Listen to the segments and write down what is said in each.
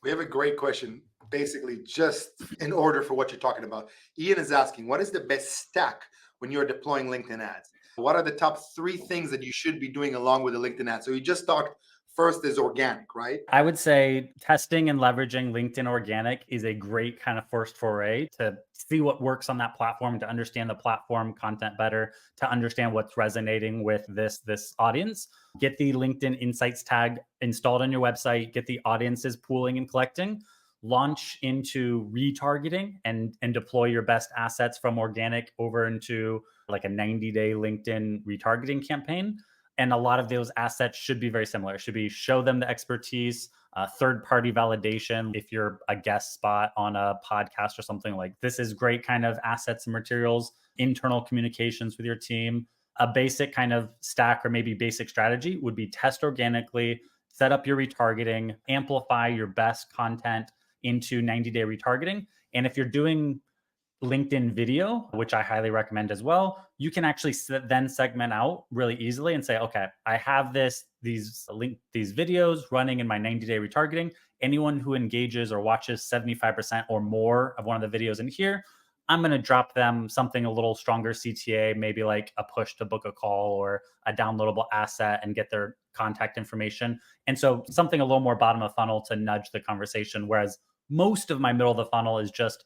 We have a great question, basically, just in order for what you're talking about. Ian is asking, what is the best stack when you're deploying LinkedIn ads? What are the top three things that you should be doing along with the LinkedIn ads? So you just talked first is organic, right? I would say testing and leveraging LinkedIn organic is a great kind of first foray to see what works on that platform, to understand the platform content better, to understand what's resonating with this audience. Get the LinkedIn Insights tag installed on your website, get the audiences pooling and collecting, launch into retargeting and deploy your best assets from organic over into like a 90-day LinkedIn retargeting campaign. And a lot of those assets should be very similar. It should be show them the expertise, third party validation. If you're a guest spot on a podcast or something, like this is great kind of assets and materials, internal communications with your team. A basic kind of stack or maybe basic strategy would be test organically, set up your retargeting, amplify your best content into 90-day retargeting. And if you're doing LinkedIn video, which I highly recommend as well, you can actually then segment out really easily and say, okay, I have these videos running in my 90-day retargeting. Anyone who engages or watches 75% or more of one of the videos in here, I'm going to drop them something a little stronger CTA, maybe like a push to book a call or a downloadable asset and get their contact information. And so something a little more bottom of funnel to nudge the conversation. Whereas most of my middle of the funnel is just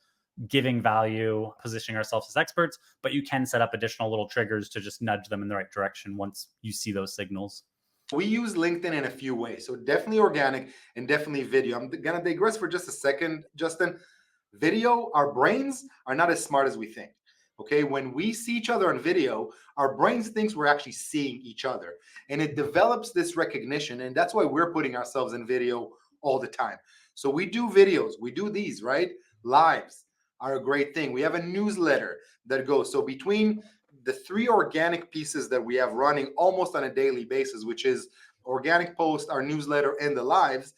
giving value, positioning ourselves as experts, but you can set up additional little triggers to just nudge them in the right direction once you see those signals. We use LinkedIn in a few ways. So definitely organic and definitely video. I'm going to digress for just a second, Justin. Video, our brains are not as smart as we think. Okay, when we see each other on video, our brains thinks we're actually seeing each other, and it develops this recognition, and that's why we're putting ourselves in video all the time. So we do videos, we do these, right? Lives are a great thing. We have a newsletter that goes. So between the three organic pieces that we have running almost on a daily basis, which is organic post, our newsletter, and the lives,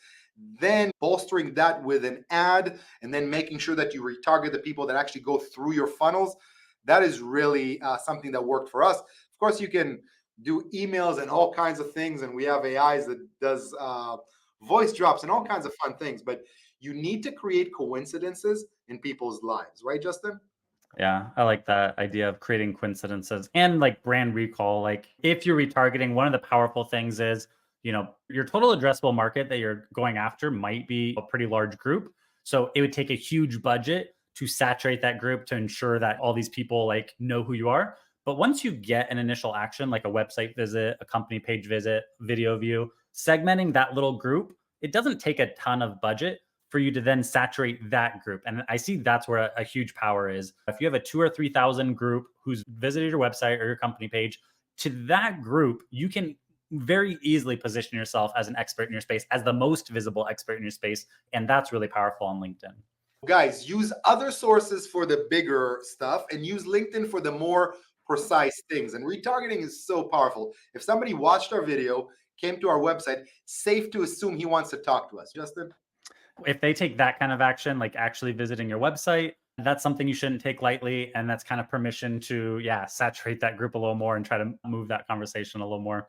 then bolstering that with an ad and then making sure that you retarget the people that actually go through your funnels, that is really something that worked for us. Of course, you can do emails and all kinds of things, and we have AIs that does voice drops and all kinds of fun things, but you need to create coincidences in people's lives, right, Justin? Yeah, I like that idea of creating coincidences and like brand recall. Like if you're retargeting, one of the powerful things is, your total addressable market that you're going after might be a pretty large group. So it would take a huge budget to saturate that group to ensure that all these people like know who you are. But once you get an initial action, like a website visit, a company page visit, video view, segmenting that little group, it doesn't take a ton of budget for you to then saturate that group. And I see that's where a huge power is. If you have a 2 or 3 thousand group who's visited your website or your company page, to that group, you can very easily position yourself as an expert in your space, as the most visible expert in your space. And that's really powerful on LinkedIn. Guys, use other sources for the bigger stuff and use LinkedIn for the more precise things. And retargeting is so powerful. If somebody watched our video, came to our website, safe to assume he wants to talk to us. Justin? If they take that kind of action, like actually visiting your website, that's something you shouldn't take lightly. And that's kind of permission to, yeah, saturate that group a little more and try to move that conversation a little more.